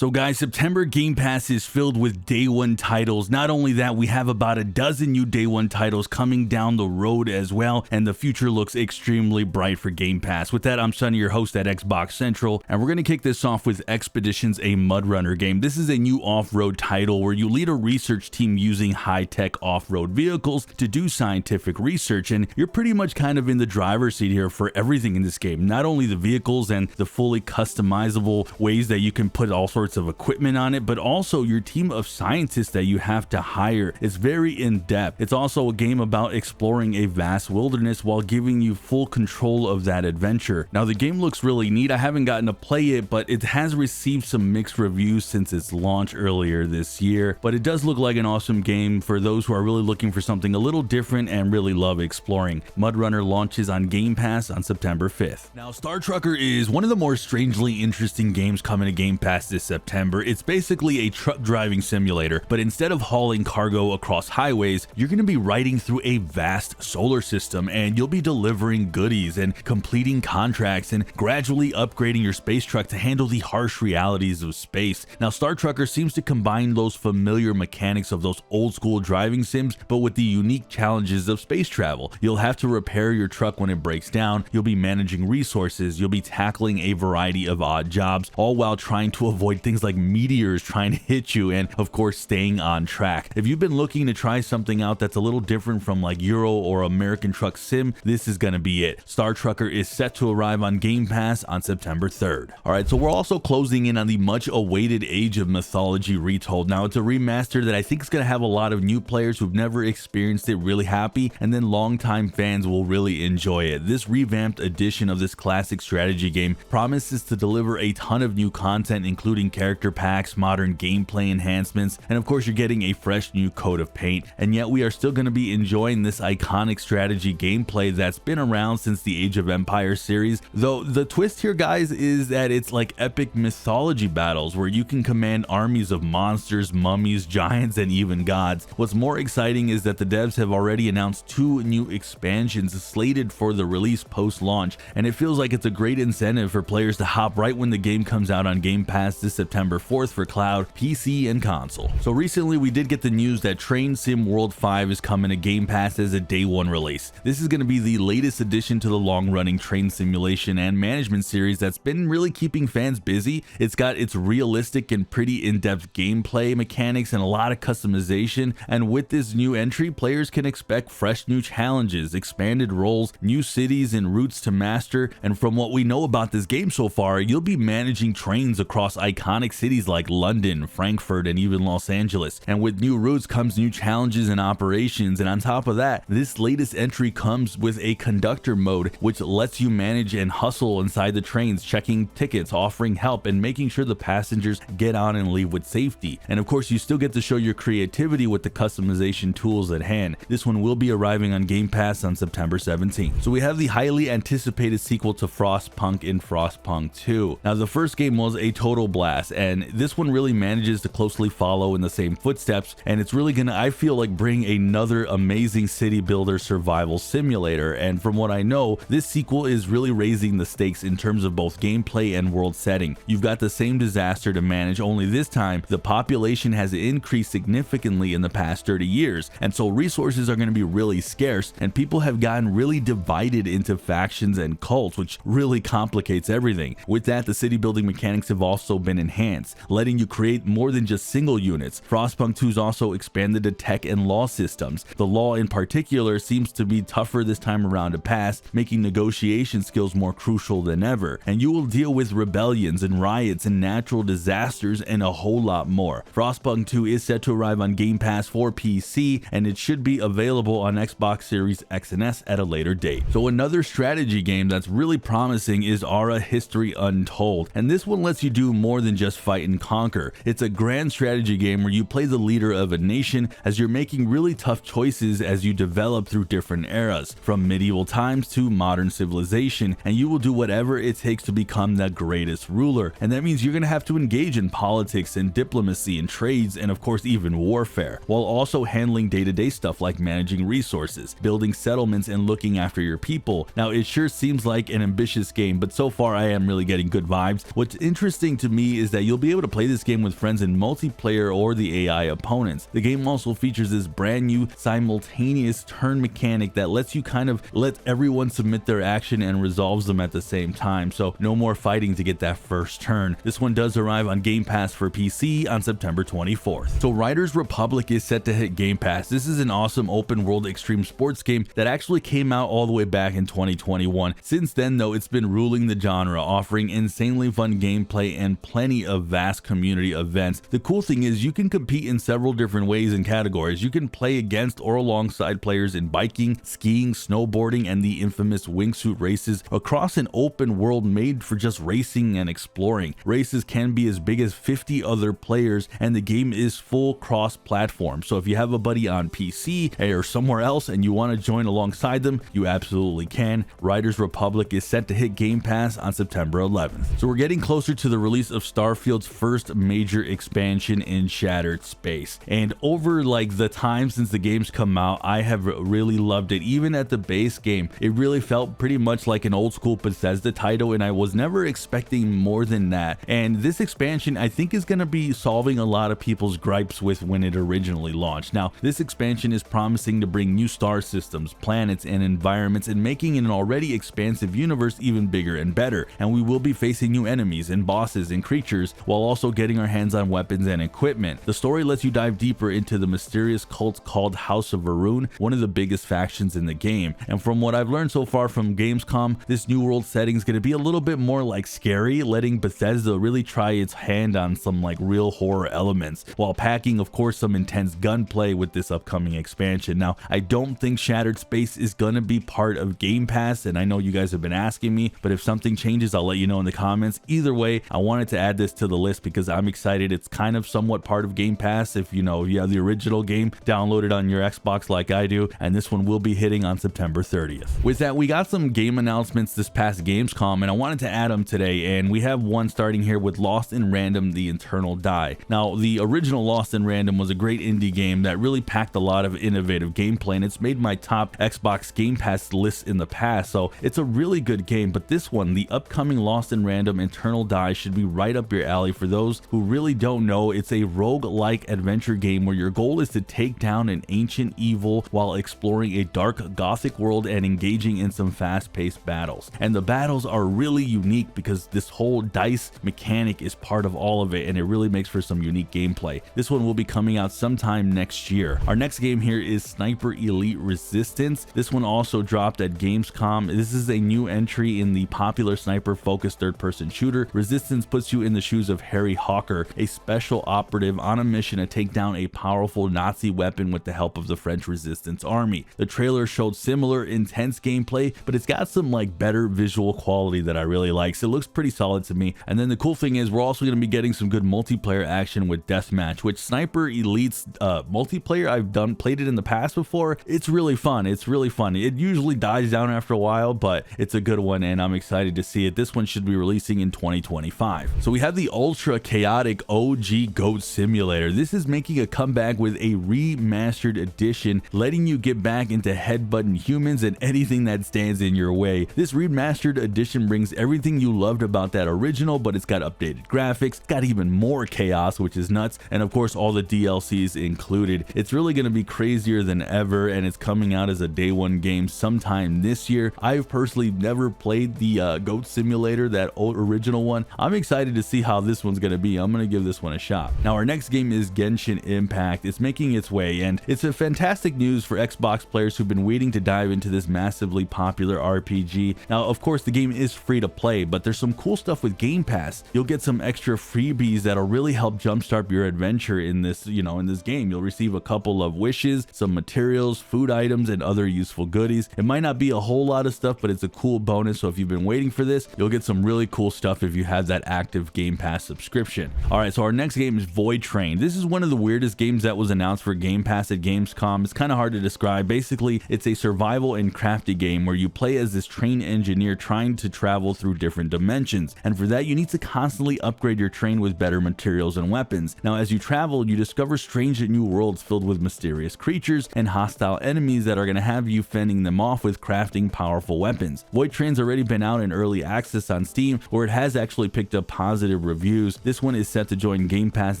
So guys, September Game Pass is filled with day one titles. Not only that, we have about a dozen new day one titles coming down the road as well, and the future looks extremely bright for Game Pass. With that, I'm Sonny, your host at Xbox Central, and we're going to kick this off with Expeditions, a MudRunner game. This is a new off-road title where you lead a research team using high-tech off-road vehicles to do scientific research, and you're pretty much kind of in the driver's seat here for everything in this game. Not only the vehicles and the fully customizable ways that you can put all sorts of equipment on it, but also your team of scientists that you have to hire. It's very in-depth. It's also a game about exploring a vast wilderness while giving you full control of that adventure. Now the game looks really neat. I haven't gotten to play it, but it has received some mixed reviews since its launch earlier this year, but it does look like an awesome game for those who are really looking for something a little different and really love exploring. MudRunner launches on Game Pass on September 5th. Now Star Trucker is one of the more strangely interesting games coming to Game Pass this September. It's basically a truck driving simulator, but instead of hauling cargo across highways, you're going to be riding through a vast solar system, and you'll be delivering goodies and completing contracts and gradually upgrading your space truck to handle the harsh realities of space. Now Star Trucker seems to combine those familiar mechanics of those old school driving sims, but with the unique challenges of space travel. You'll have to repair your truck when it breaks down, you'll be managing resources, you'll be tackling a variety of odd jobs, all while trying to avoid things like meteors trying to hit you, and of course staying on track. If you've been looking to try something out that's a little different from like Euro or American Truck Sim, this is gonna be it. Star Trucker is set to arrive on Game Pass on September 3rd. Alright, so we're also closing in on the much awaited Age of Mythology Retold. Now it's a remaster that I think is gonna have a lot of new players who've never experienced it really happy, and then longtime fans will really enjoy it. This revamped edition of this classic strategy game promises to deliver a ton of new content, including character packs, modern gameplay enhancements, and of course you're getting a fresh new coat of paint. And yet we are still going to be enjoying this iconic strategy gameplay that's been around since the Age of Empires series, though the twist here, guys, is that it's like epic mythology battles where you can command armies of monsters, mummies, giants, and even gods. What's more exciting is that the devs have already announced 2 new expansions slated for the release post-launch, and it feels like it's a great incentive for players to hop right when the game comes out on Game Pass this September 4th for cloud, PC, and console. So recently we did get the news that Train Sim World 5 is coming to Game Pass as a day one release. This is going to be the latest addition to the long-running train simulation and management series that's been really keeping fans busy. It's got its realistic and pretty in-depth gameplay mechanics and a lot of customization, and with this new entry, players can expect fresh new challenges, expanded roles, new cities and routes to master, and from what we know about this game so far, you'll be managing trains across iconic cities like London, Frankfurt, and even Los Angeles. And with new routes comes new challenges and operations, and on top of that, this latest entry comes with a conductor mode which lets you manage and hustle inside the trains, checking tickets, offering help, and making sure the passengers get on and leave with safety. And of course you still get to show your creativity with the customization tools at hand. This one will be arriving on Game Pass on September 17th. So we have the highly anticipated sequel to Frostpunk in Frostpunk 2. Now the first game was a total blast, and this one really manages to closely follow in the same footsteps, and it's really gonna, I feel like, bring another amazing city builder survival simulator. And from what I know, this sequel is really raising the stakes in terms of both gameplay and world setting. You've got the same disaster to manage, only this time the population has increased significantly in the past 30 years, and so resources are going to be really scarce, and people have gotten really divided into factions and cults, which really complicates everything. With that, the city building mechanics have also been enhanced, letting you create more than just single units. Frostpunk 2's also expanded to tech and law systems. The law in particular seems to be tougher this time around to pass, making negotiation skills more crucial than ever, and you will deal with rebellions and riots and natural disasters and a whole lot more. Frostpunk 2 is set to arrive on Game Pass for PC, and it should be available on Xbox Series X and S at a later date. So another strategy game that's really promising is Ara History Untold, and this one lets you do more than just fight and conquer. It's a grand strategy game where you play the leader of a nation as you're making really tough choices as you develop through different eras, from medieval times to modern civilization, and you will do whatever it takes to become the greatest ruler. And that means you're going to have to engage in politics and diplomacy and trades, and of course even warfare, while also handling day-to-day stuff like managing resources, building settlements, and looking after your people. Now it sure seems like an ambitious game, but so far I am really getting good vibes. What's interesting to me is is that you'll be able to play this game with friends in multiplayer or the AI opponents. The game also features this brand new simultaneous turn mechanic that lets you kind of let everyone submit their action and resolves them at the same time, so no more fighting to get that first turn. This one does arrive on Game Pass for PC on September 24th. So Riders Republic is set to hit Game Pass. This is an awesome open world extreme sports game that actually came out all the way back in 2021. Since then though, it's been ruling the genre, offering insanely fun gameplay and plenty of vast community events. The cool thing is you can compete in several different ways and categories. You can play against or alongside players in biking, skiing, snowboarding, and the infamous wingsuit races across an open world made for just racing and exploring. Races can be as big as 50 other players, and the game is full cross-platform. So if you have a buddy on PC or somewhere else and you want to join alongside them, you absolutely can. Riders Republic is set to hit Game Pass on September 11th. So we're getting closer to the release of Starfield's first major expansion in Shattered Space. And over like the time since the game's come out, I have really loved it. Even at the base game, it really felt pretty much like an old school Bethesda title, and I was never expecting more than that. And this expansion I think is going to be solving a lot of people's gripes with when it originally launched. Now, this expansion is promising to bring new star systems, planets, and environments, and making an already expansive universe even bigger and better. And we will be facing new enemies and bosses and creatures while also getting our hands on weapons and equipment. The story lets you dive deeper into the mysterious cult called House of Varun, one of the biggest factions in the game. And from what I've learned so far from Gamescom, this new world setting is going to be a little bit more like scary, letting Bethesda really try its hand on some like real horror elements, while packing of course some intense gunplay with this upcoming expansion. Now, I don't think Shattered Space is going to be part of Game Pass, and I know you guys have been asking me, but if something changes, I'll let you know in the comments. Either way, I wanted to add this to the list because I'm excited. It's kind of somewhat part of Game Pass if you have the original game downloaded on your Xbox like I do, and this one will be hitting on September 30th. With that, we got some game announcements this past Gamescom, and I wanted to add them today, and we have one starting here with Lost in Random: The Eternal Die. Now, the original Lost in Random was a great indie game that really packed a lot of innovative gameplay, and it's made my top Xbox Game Pass lists in the past, so it's a really good game. But this one, the upcoming Lost in Random: Eternal Die, should be right up your alley. For those who really don't know, it's a rogue-like adventure game where your goal is to take down an ancient evil while exploring a dark gothic world and engaging in some fast-paced battles. And the battles are really unique because this whole dice mechanic is part of all of it, and it really makes for some unique gameplay. This one will be coming out sometime next year. Our next game here is Sniper Elite Resistance. This one also dropped at Gamescom. This is a new entry in the popular sniper-focused third-person shooter. Resistance puts you in the shoes of Harry Hawker, a special operative on a mission to take down a powerful Nazi weapon with the help of the French Resistance Army. The trailer showed similar intense gameplay, but it's got some like better visual quality that I really like, so it looks pretty solid to me. And then the cool thing is we're also going to be getting some good multiplayer action with Deathmatch, which Sniper Elite's multiplayer, I've played it in the past before. It's really fun. It's really fun. It usually dies down after a while, but it's a good one, and I'm excited to see it. This one should be releasing in 2025. So we have the ultra chaotic OG Goat Simulator. This is making a comeback with a remastered edition, letting you get back into headbutting humans and anything that stands in your way. This remastered edition brings everything you loved about that original, but it's got updated graphics, got even more chaos, which is nuts, and of course all the DLCs included. It's really going to be crazier than ever, and it's coming out as a day one game sometime this year. I've personally never played the Goat Simulator, that old original one. I'm excited to see how this one's going to be. I'm going to give this one a shot. Now, our next game is Genshin Impact. It's making its way, and it's a fantastic news for Xbox players who've been waiting to dive into this massively popular RPG. Now, of course, the game is free to play, but there's some cool stuff with Game Pass. You'll get some extra freebies that'll really help jumpstart your adventure in this, in this game. You'll receive a couple of wishes, some materials, food items, and other useful goodies. It might not be a whole lot of stuff, but it's a cool bonus. So if you've been waiting for this, you'll get some really cool stuff if you have that active Game Pass subscription. All right, so our next game is Voidtrain. This is one of the weirdest games that was announced for Game Pass at Gamescom. It's kind of hard to describe. Basically, it's a survival and crafty game where you play as this train engineer trying to travel through different dimensions. And for that, you need to constantly upgrade your train with better materials and weapons. Now, as you travel, you discover strange new worlds filled with mysterious creatures and hostile enemies that are going to have you fending them off with crafting powerful weapons. Voidtrain's already been out in early access on Steam, where it has actually picked up positive positive reviews. This one is set to join Game Pass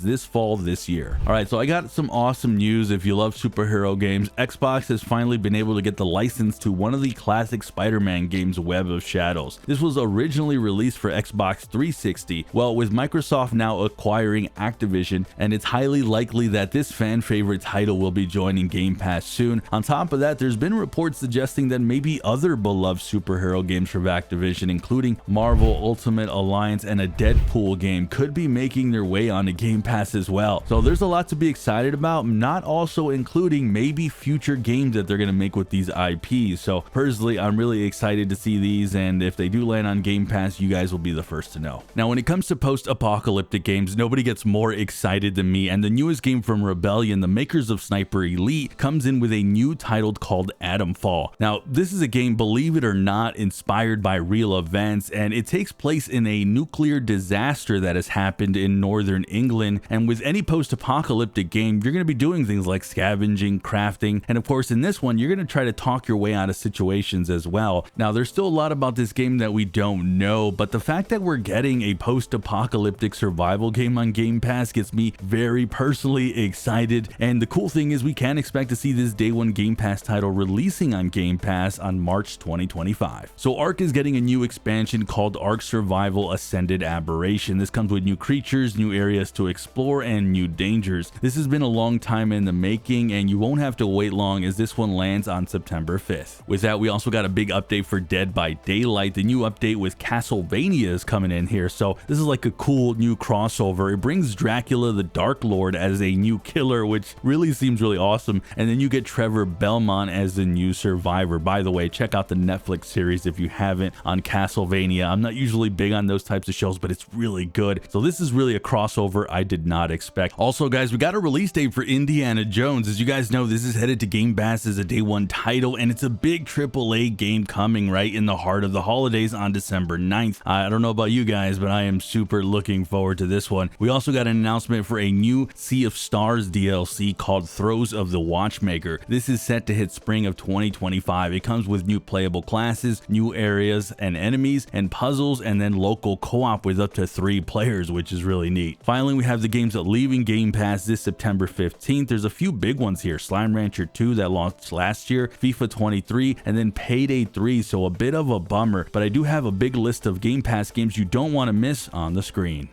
this fall this year. Alright, so I got some awesome news. If you love superhero games, Xbox has finally been able to get the license to one of the classic Spider-Man games, Web of Shadows. This was originally released for Xbox 360. Well, with Microsoft now acquiring Activision, and it's highly likely that this fan favorite title will be joining Game Pass soon. On top of that, there's been reports suggesting that maybe other beloved superhero games from Activision, including Marvel Ultimate Alliance and a Deadpool game, could be making their way onto Game Pass as well. So there's a lot to be excited about, not also including maybe future games that they're going to make with these IPs. So personally, I'm really excited to see these, and if they do land on Game Pass, you guys will be the first to know. Now, when it comes to post-apocalyptic games, nobody gets more excited than me, and the newest game from Rebellion, the makers of Sniper Elite, comes in with a new title called Atomfall. Now, this is a game, believe it or not, inspired by real events, and it takes place in a nuclear disaster that has happened in northern England. And with any post-apocalyptic game, you're going to be doing things like scavenging, crafting, and of course in this one, you're going to try to talk your way out of situations as well. Now, there's still a lot about this game that we don't know, but the fact that we're getting a post-apocalyptic survival game on Game Pass gets me very personally excited. And the cool thing is we can expect to see this day one Game Pass title releasing on Game Pass on March 2025. So Ark is getting a new expansion called Ark Survival Ascended Aberration. This comes with new creatures, new areas to explore, and new dangers. This has been a long time in the making, and you won't have to wait long as this one lands on September 5th. With that, we also got a big update for Dead by Daylight. The new update with Castlevania is coming in here, so this is like a cool new crossover. It brings Dracula the Dark Lord as a new killer, which really seems really awesome, and then you get Trevor Belmont as the new survivor. By the way, check out the Netflix series if you haven't on Castlevania. I'm not usually big on those types of shows, but it's really good. So this is really a crossover I did not expect. Also, guys, we got a release date for Indiana Jones. As you guys know, this is headed to Game Pass as a day one title, and it's a big AAA game coming right in the heart of the holidays on December 9th. I don't know about you guys, but I am super looking forward to this one. We also got an announcement for a new Sea of Stars DLC called Throes of the Watchmaker. This is set to hit spring of 2025. It comes with new playable classes, new areas and enemies, and puzzles, and then local co-op with up to 3 players, which is really neat. Finally, we have the games that leaving Game Pass this September 15th. There's a few big ones here. Slime Rancher 2 that launched last year, FIFA 23, and then Payday 3, so a bit of a bummer, but I do have a big list of Game Pass games you don't want to miss on the screen.